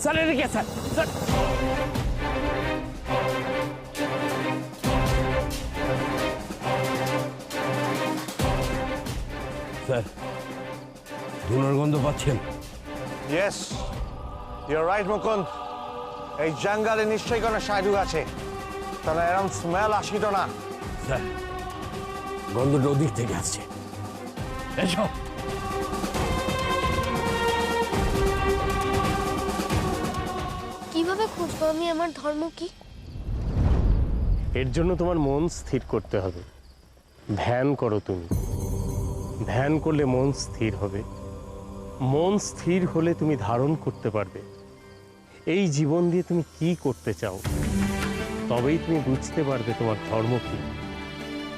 Sir এদিকে sir sir sir ধুনোর গন্ধ পাচ্ছেন? Yes, you're right Mukunda. এই জঙ্গলে নিশ্চয়ই কোনো সাধু আছে, তাহলে এরকম স্মেল আসিত না। স্যার গন্ধটা ওদিক থেকে আসছে। এসো। কিভাবে খুঁজবো আমি আমার ধর্ম কি? এর জন্য তোমার মন স্থির করতে হবে। ধ্যান করো তুমি। ধ্যান করলে মন স্থির হবে। মন স্থির হলে তুমি ধারণ করতে পারবে এই জীবন দিয়ে তুমি কি করতে চাও। তবেই তুমি বুঝতে পারবে তোমার ধর্ম কি,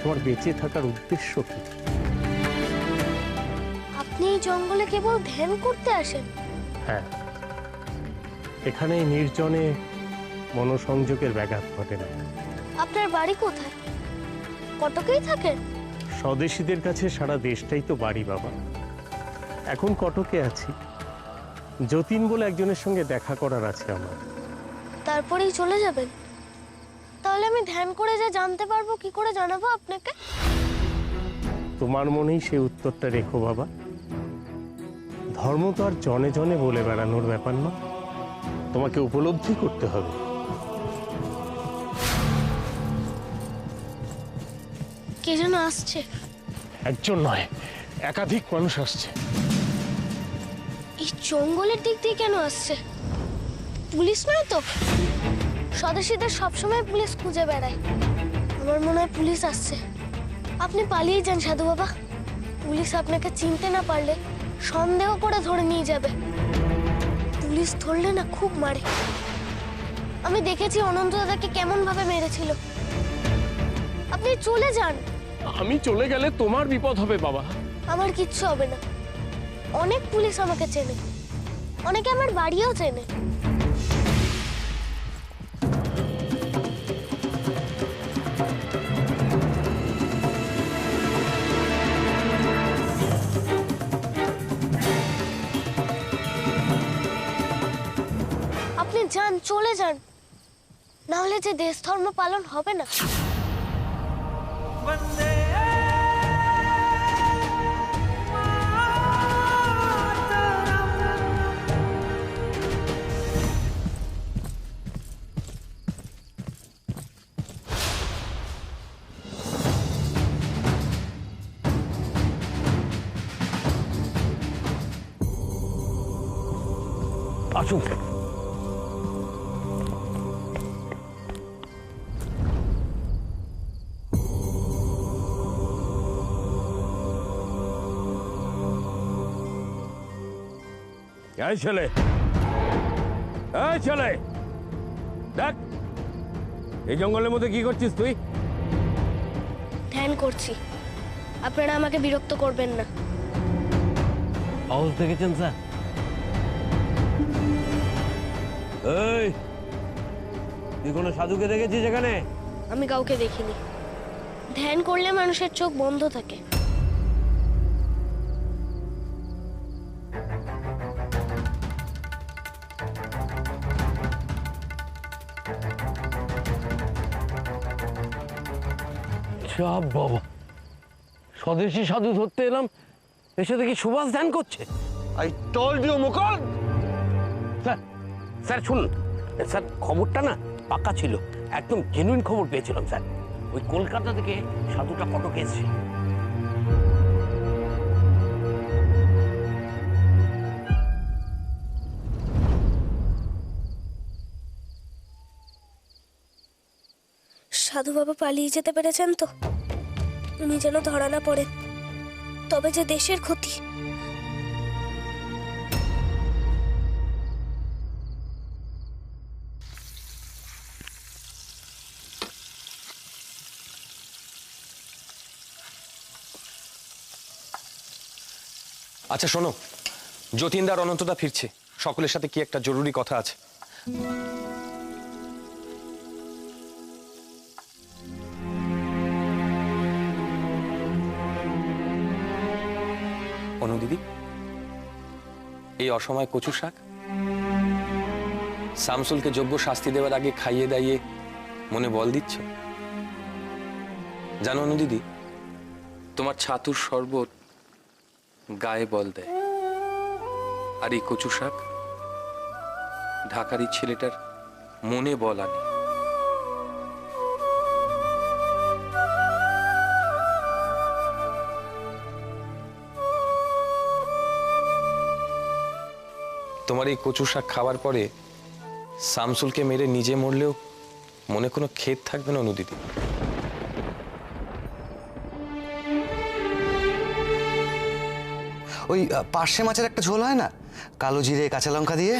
তোমার বেঁচে থাকার উদ্দেশ্য কি। আপনি এই জঙ্গলে কেবল ধ্যান করতে আসেন? হ্যাঁ, এখানে এই নির্জনে মনোসংযোগের ব্যাঘাত ঘটে না। আপনার বাড়ি কোথায়? কটকেই থাকেন? স্বদেশীদের কাছে সারা দেশটাই তো বাড়ি বাবা। এখন কটকে আছি, যতীন বলে একজনের সঙ্গে দেখা করার আছে আমার। তারপরেই চলে যাবেন? তাহলে আমি ধ্যান করে যা জানতে পারবো কি করে জানাবো আপনাকে? তোমার মনেই সেই উত্তরটা রেখো বাবা। ধর্ম তো আর জনে জনে বলে বেড়ানোর ব্যাপার না, তোমাকে উপলব্ধি করতে হবে। কে যেন আসছে। একজন নয়, একাধিক মানুষ আসছে। এই জঙ্গলের দিক দিয়ে কেন আসছে? পুলিশ নয় তো? স্বদেশীদের সবসময় পুলিশ খুঁজে বেড়ায়। আমার মনে হয় পুলিশ আসছে। আপনি পালিয়ে যান সাধু বাবা। পুলিশ আপনাকে চিনতে না পারলে সন্দেহ করে ধরে নিয়ে যাবে। পুলিশ ধরলে না খুব মারে। আমি দেখেছি অনন্ত দাদাকে কেমন ভাবে মেরেছিল। আপনি চলে যান। আমি চলে গেলে তোমার বিপদ হবে বাবা। আমার কিচ্ছু হবে না। অনেক পুলিশ আমাকে চেনে, অনেকে আমার বাড়িও চেনে। আপনি যান, চলে যান, না হলে যে দেশ ধর্ম পালন হবে না। আসুন। এই ছেলে, এই ছেলে, দেখ এই জঙ্গলের মধ্যে কি করছিস তুই? ধ্যান করছি। আপনারা আমাকে বিরক্ত করবেন না। সাহস দেখেছেন স্যার? এই তুই কোনো সাধুকে দেখেছিস এখানে? আমি কাউকে দেখিনি। ধ্যান করলে মানুষের চোখ বন্ধ থাকে। চাপ বাবা, স্বদেশী সাধু ধরতে এলাম, এসে দেখি সুভাষ ধ্যান করছে। I told you Mukunda. Sir, sir শুনুন স্যার, খবরটা না পাক্কা ছিল, একদম জেনুইন খবর পেয়েছিলাম স্যার। ওই কলকাতা থেকে সাধুটা কটকে এসেছে। সাধু বাবা পালিয়ে যেতে পেরেছেন তো? উনি যেন ধরা না পড়েন, তবে যে দেশের ক্ষতি। আচ্ছা শোনো, যতীনদার অনন্তদা ফিরছে, সকলের সাথে কি একটা জরুরি কথা আছে। অনু দিদি, এই অসময়ে কচু শাক শামসুলকে যোগ্য শাস্তি দেওয়ার আগে খাইয়ে দাইয়ে মনে বল দিচ্ছ? জানো অনু দিদি, তোমার ছাতুর শরবত গায়ে বল দেয়, আর এই কচু শাক ঢাকার এই ছেলেটার মনে বল আনে। তোমার এই কচু শাক খাওয়ার পরে শামসুলকে মেরে নিজে মরলেও মনে কোনো খেদ থাকবে না অনু দিদি। ওই পার্শে মাছের একটা ঝোল হয় না, কালো জিরে কাঁচা লঙ্কা দিয়ে,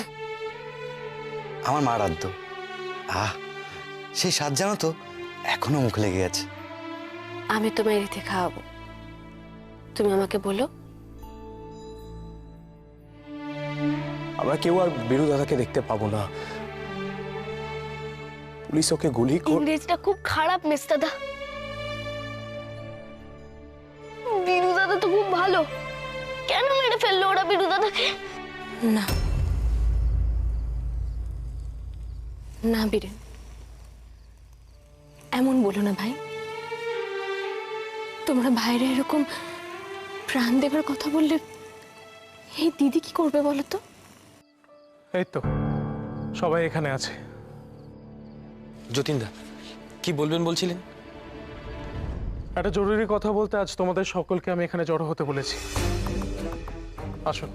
আমার মা রাঁধতো। সেই স্বাদ জানো তো এখনো মুখে লেগে আছে। আমি তোমায় রেঁধে খাওয়াবো, তুমি আমাকে বলো। আমরা কেউ আর বীরু দাদাকে দেখতে পাবো না। পুলিশ ওকে গুলি ইংরেজটা খুব খারাপ মেস্তাদা। বীরু দাদা তো খুব ভালো, কেন মেরে ফেললো ওরা বীরু দাদাকে? না না বীরেন, এমন বলো না ভাই। তোমরা ভাইরা এরকম প্রাণ দেবার কথা বললে এই দিদি কি করবে বলো তো? এই তো সবাই এখানে আছে। যতীনদা, কি বলবেন বলছিলেন? একটা জরুরি কথা বলতে আজ তোমাদের সকলকে আমি এখানে জড়ো হতে বলেছি। আসুন।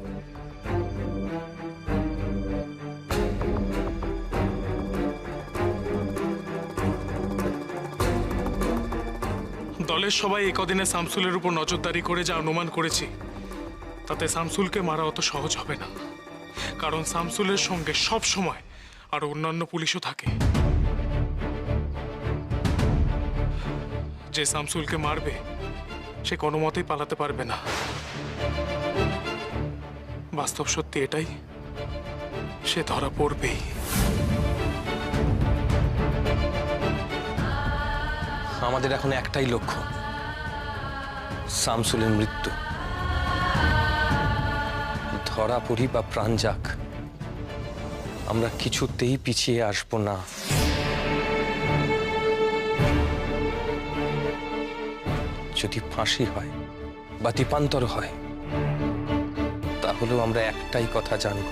দলের সবাই একদিনে শামসুলের উপর নজরদারি করে যা অনুমান করেছি, তাতে শামসুলকে মারা অত সহজ হবে না। কারণ শামসুলের সঙ্গে সব সময় আর অন্যান্য পুলিশও থাকে। যে শামসুলকে মারবে সে কোনো মতেই পালাতে পারবে না। বাস্তব সত্যি এটাই, সে ধরা পড়বেই। আমাদের এখন একটাই লক্ষ্য, শামসুলের মৃত্যু। ধরা পড়ি বা প্রাণ যাক, আমরা কিছুতেই পিছিয়ে আসব না। যদি ফাঁসি হয় বা দ্বীপান্তর হয়, তাহলেও আমরা একটাই কথা জানব,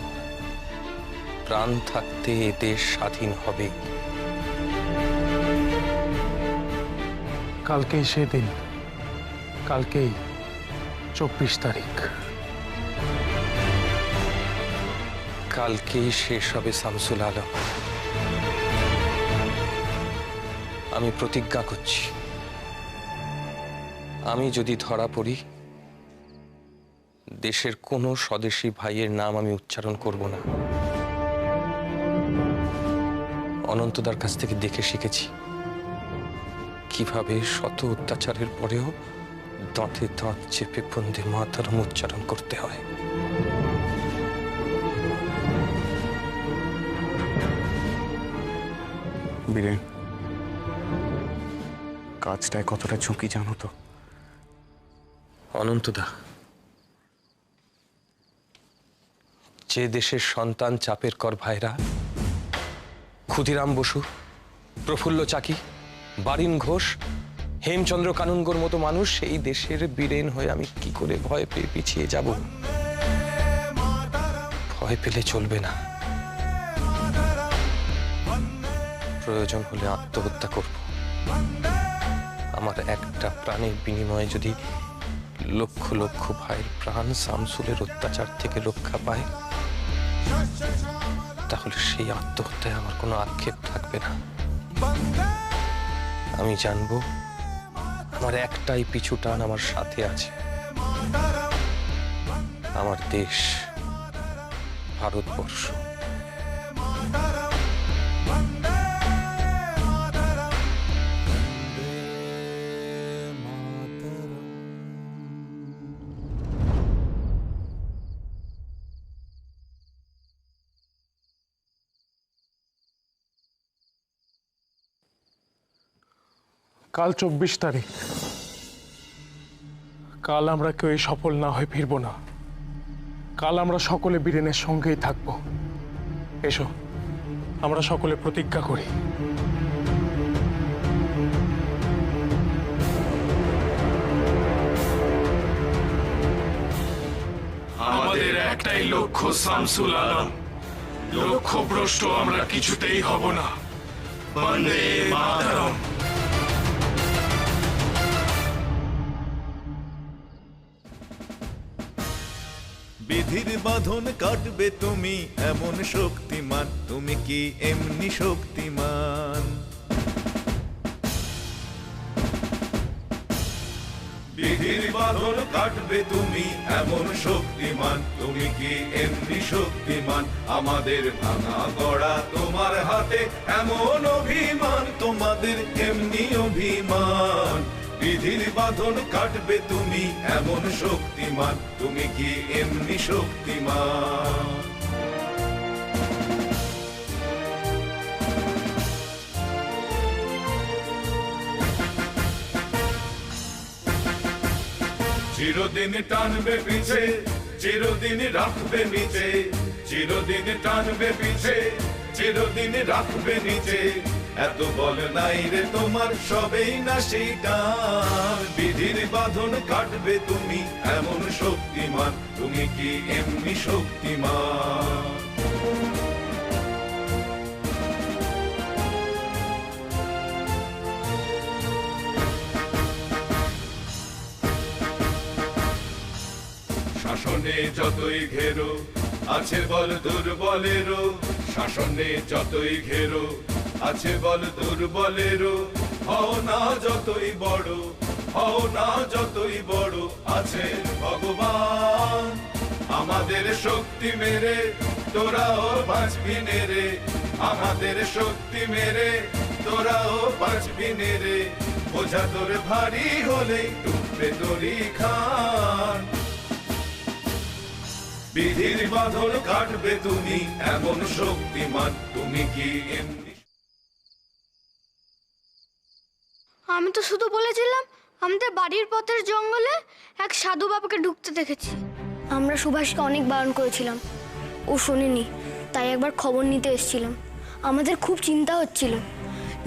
প্রাণ থাকতে এ দেশ স্বাধীন হবে। কালকেই সেদিন, কালকেই 24 তারিখ। কালকেই শেষ হবে শামসুল আলম। আমি প্রতিজ্ঞা করছি, আমি যদি ধরা পড়ি, দেশের কোনো স্বদেশী ভাইয়ের নাম আমি উচ্চারণ করব না। অনন্তদার কাছ থেকে দেখে শিখেছি কিভাবে শত অত্যাচারের পরেও দাঁতে দাঁত চেপে বন্দে মাতরম উচ্চারণ করতে হয়। বীরেন, কাজটায় কতটা ঝুঁকি জানো তো? অনন্তদা, যে দেশের সন্তান চাপের কর ভাইরা, ক্ষুদিরাম বসু, প্রফুল্ল চাকি, বারিন ঘোষ, হেমচন্দ্র কানুনগোর মতো মানুষ, সেই দেশের বীরেন হয়ে আমি কি করে ভয় পেয়ে পিছিয়ে যাব? ভয় পেলে চলবে না। প্রয়োজন হলে আত্মহত্যা করব। আমার একটা প্রাণের বিনিময়ে যদি লক্ষ লক্ষ ভাইয়ের প্রাণ শামসুলের অত্যাচার থেকে রক্ষা পায়, তাহলে সেই আত্মহত্যায় আমার কোনো আক্ষেপ থাকবে না। আমি জানবো আমার একটাই পিছু টান আমার সাথে আছে, আমার দেশ ভারতবর্ষ। কাল 24 তারিখ। কাল আমরা কেউ সফল না হয়ে ফিরব না। কাল আমরা সকলে বীরেনের সঙ্গেই থাকবো। এসো আমরা সকলে প্রতিজ্ঞা করি আমাদের একটাই লক্ষ্য শামসুল আলম, লক্ষ্যভ্রষ্ট আমরা কিছুতেই হব না। বন্দে মাতরম। বিধির বাঁধন কাটবে তুমি এমন শক্তিমান, তুমি কি এমনি শক্তিমান? বিধির বাঁধন কাটবে তুমি এমন শক্তিমান, তুমি কি এমনি শক্তিমান? আমাদের ভাঙা গড়া তোমার হাতে এমন অভিমান, তোমাদের এমনি অভিমান। বিধির বাঁধন কাটবে তুমি এমন শক্তিমান, তুমি কি এমনি শক্তিমান? চিরদিন টানবে পিছে, চিরদিন রাখবে নিচে, চিরদিন টানবে পিছে, চিরদিন রাখবে নিচে। এত বল নাই রে তোমার, সবেই না সেই টান। বিধির বাঁধন কাটবে তুমি এমন শক্তিমান, তুমি কি এমনি শক্তিমান? শাসনে যতই ঘেরো আছে বল দুর্বলেরও, শাসনে যতই ঘেরো আছে বল দুর্বলেরও। হও না যতই বড়, হও না যতই বড়, আছে ভগবান। আমাদের শক্তি মেরে তোরাও বাঁচবি রে, আমাদের শক্তি মেরে তোরাও বাঁচবি রে। বোঝা তোর ভারী হলেই টুকবে তোরই খান। বিধির বাঁধন কাটবে তুমি এমন শক্তিমান, তুমি কি এমনি? আমি তো শুধু বলেছিলাম আমাদের বাড়ির পথের জঙ্গলে এক সাধু বাবাকে ঢুকতে দেখেছি। আমরা সুভাষকে অনেক বারণ করেছিলাম, ও শোনেনি। তাই একবার খবর নিতে এসেছিলাম। আমাদের খুব চিন্তা হচ্ছিল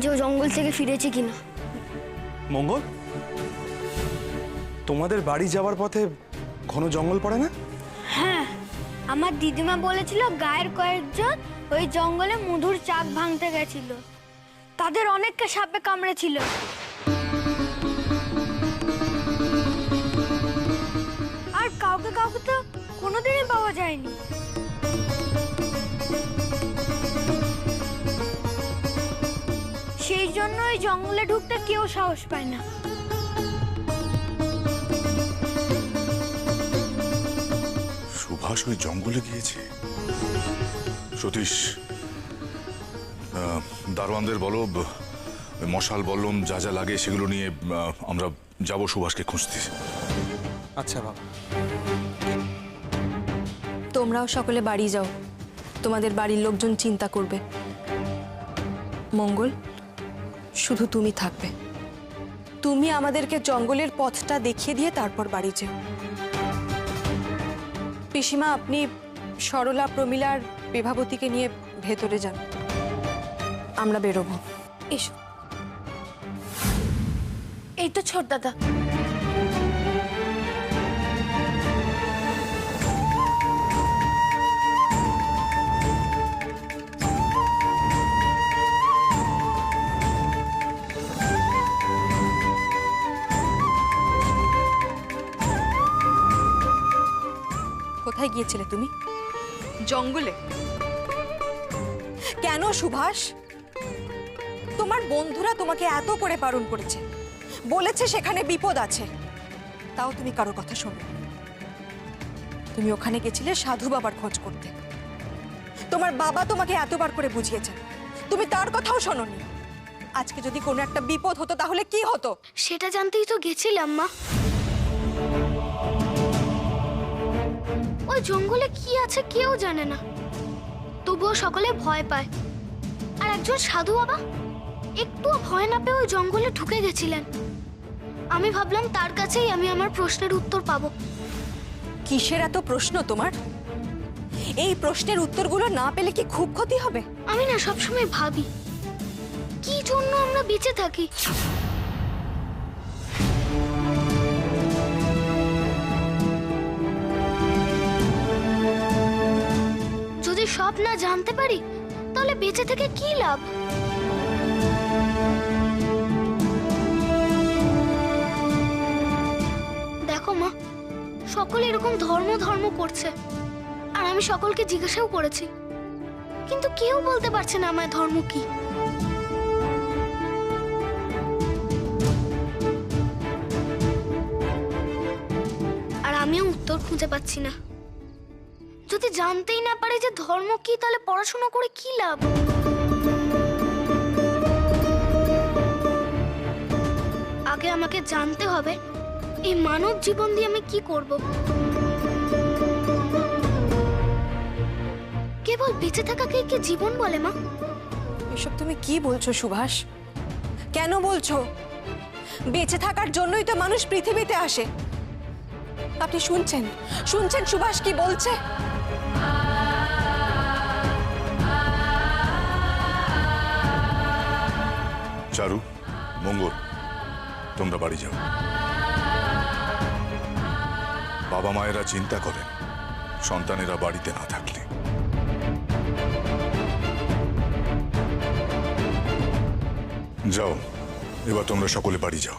যে ও জঙ্গল থেকে ফিরেছে কিনা। মঙ্গল, তোমাদের বাড়ি যাওয়ার পথে ঘন জঙ্গল পড়ে না? হ্যাঁ, আমার দিদিমা বলেছিল গায়ের কয়েকজন ওই জঙ্গলে মধুর চাক ভাঙতে গেছিল। তাদের অনেককে সাপে কামড়েছিল। আর কাউকে কাউকে তো কোনোদিনই পাওয়া যায়নি। সেই জন্য ওই জঙ্গলে ঢুকতে কেউ সাহস পায় না। সুভাষ ওই জঙ্গলে গিয়েছে? সতীশ, দারোয়ানদের বলো ওই মশাল বল্লম যা যা লাগে সেগুলো নিয়ে আমরা যাব সুভাষকে খুঁজতে। আচ্ছা বাবা। তোমরাও সকলে বাড়ি যাও, তোমাদের বাড়ির লোকজন চিন্তা করবে। মঙ্গল, শুধু তুমি থাকবে। তুমি আমাদেরকে জঙ্গলের পথটা দেখিয়ে দিয়ে তারপর বাড়ি যাও। পিসিমা, আপনি সরলা, প্রমীলা আর বিভাবতীকে নিয়ে ভেতরে যান, আমরা বেরোবো। এসো। এই তো ছোট দাদা। কোথায় গিয়েছিলে তুমি? জঙ্গলে। কেন সুভাষ? তোমার বন্ধুরা তোমাকে এত করে বারণ করেছে, বলেছে সেখানে বিপদ আছে, তাও তুমি কারো কথা শোনো। তুমি ওখানে গেছিলে সাধু বাবার খোঁজ করতে। তোমার বাবা তোমাকে এতবার করে বুঝিয়েছেন, তুমি তার কথাও শোনোনি। আজকে যদি কোনো একটা বিপদ হতো তাহলে কি হতো? সেটা জানতেই তো গেছিলাম মা। ওই জঙ্গলে কি আছে কেউ জানে না, তবুও সকলে ভয় পায়। আর একজন সাধু বাবা একটুও ভয় না পেয়ে ওই জঙ্গলে ঢুকে গেছিলেন। আমি ভাবলাম তার কাছেই আমি আমার প্রশ্নের উত্তর পাবো। কিসের এত প্রশ্ন তোমার? এই প্রশ্নের উত্তরগুলো না পেলে কি খুব ক্ষতি হবে? আমি না সবসময় ভাবি কি জন্য আমরা বেঁচে থাকি। যদি সব না জানতে পারি তাহলে বেঁচে থেকে কি লাভ? দেখো মা, সকলে এরকম ধর্ম ধর্ম করছে, আর আমি সকলকে জিজ্ঞাসাও করেছি, কিন্তু কেউ বলতে পারছে না আমার ধর্ম কি। আর আমিও উত্তর খুঁজে পাচ্ছি না। যদি জানতেই না পারে যে ধর্ম কি, তাহলে পড়াশোনা করে কি লাভ? আগে আমাকে জানতে হবে এই মানব জীবন দিয়ে আমি কি করব। কেবল বেঁচে থাকাকে কি জীবন বলে মা? এসব তুমি কি বলছো সুভাষ? কেন বলছো? বেঁচে থাকার জন্যই তো মানুষ পৃথিবীতে আসে। আপনি শুনছেন সুভাষ কি বলছে? চারু, মঙ্গল, তোমরা বাড়ি যাও। বাবা মায়েরা চিন্তা করেন সন্তানেরা বাড়িতে না থাকলে। যাও, এবার তোমরা সকলে বাড়ি যাও।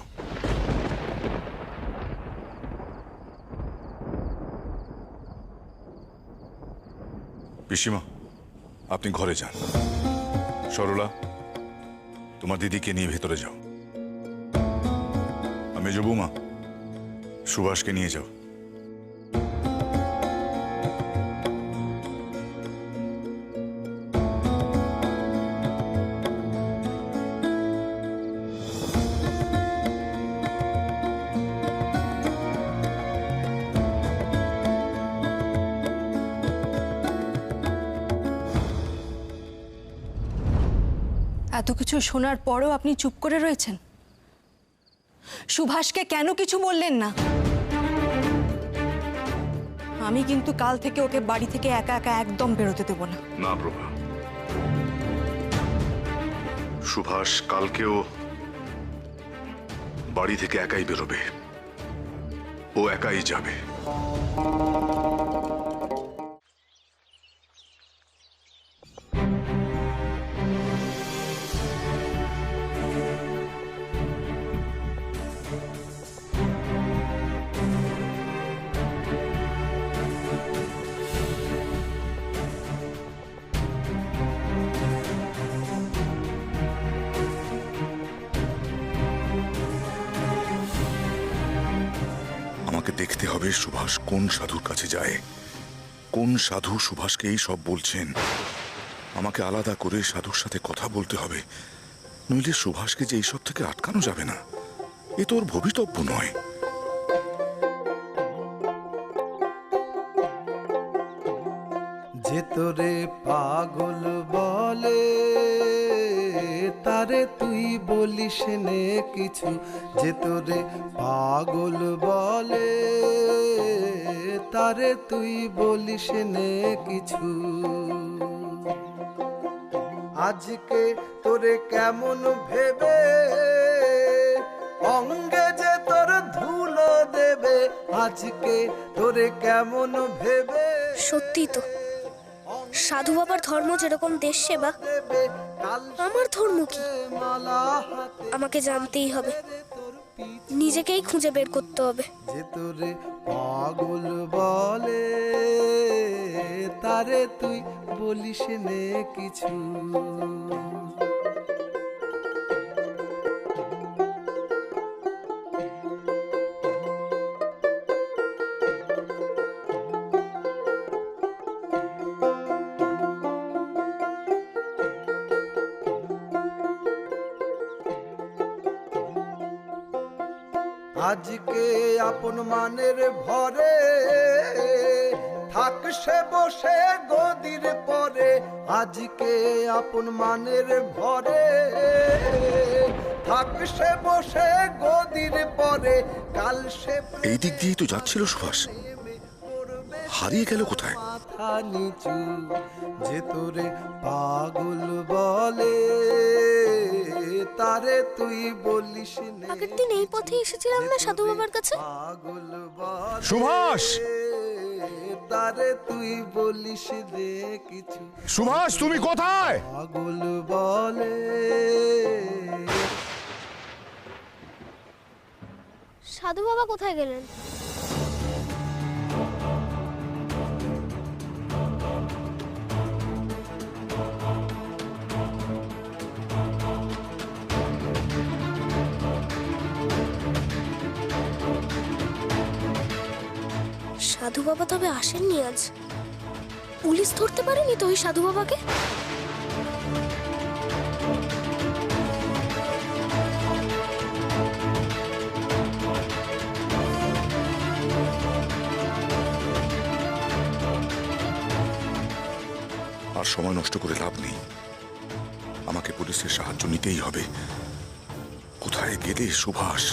পিসিমা, আপনি ঘরে যান। সরলা, তোমার দিদিকে নিয়ে ভেতরে যাও। আমি যাবো মা, সুভাষকে নিয়ে যাও। এত কিছু শোনার পরেও আপনি চুপ করে রয়েছেন? সুভাষকে কেন কিছু বললেন না? আমি কিন্তু কাল থেকে ওকে বাড়ি থেকে একা একা একদম বেরোতে দেব না। না প্রভা, সুভাষ কালকেও বাড়ি থেকে একাই বেরোবে। ও একাই যাবে। আমাকে দেখতে হবে সুভাষ কোন সাধুর কাছে যায়, কোন সাধু সুভাষকে এই সব বলছেন। আমাকে আলাদা করে সাধুর সাথে কথা বলতে হবে, নইলে সুভাষকে যে এইসব থেকে আটকানো যাবে না। এ তো ওর ভবিতব্য নয়। যে তোরে পাগল বলে তারে তুই বলিস নে কিছু। যে তোরে পাগল বলে তারে তুই বলিস নে কিছু। আজকে তোরে কেমন ভেবে অঙ্গে যে তোর ধুলো দেবে। আজকে তোরে কেমন ভেবে। সত্যি তো, সাধু বাবার ধর্ম যেরকম দেশ সেবা, আমার ধর্ম কি? আমাকে জানতেই হবে, নিজেকেই খুঁজে বের করতে হবে। যে তোরে পাগল বলে তারে তুই বলিস নে কিছু। আজকে আপন মানের ভরে থাক সে বসে গদির পরে। আজকে আপন মানের ভরে থাক সে বসে গদির পরে। কাল সে এই দিক দিয়েই তো যাচ্ছিল সুভাষ, হারিয়ে গেল কোথায়? মাথা নিচু, যে তোরে পাগল বলে তারে তুই বলিস নে। আগের দিন এই পথে এসেছিলাম না সাধু বাবার কাছে? পাগল বলে সুভাষ! তারে তুই বলিস দে কিছু। সুভাষ, তুমি কোথায়? পাগল বলে। সাধু বাবা কোথায় গেলেন? সাধু বাবা তবে আসেননি আজ? পুলিশ ধরতে পারেনি তো ওই সাধু বাবাকে? আর সময় নষ্ট করে লাভ নেই, আমাকে পুলিশের সাহায্য নিতেই হবে। কোথায় গেলে সুভাষ?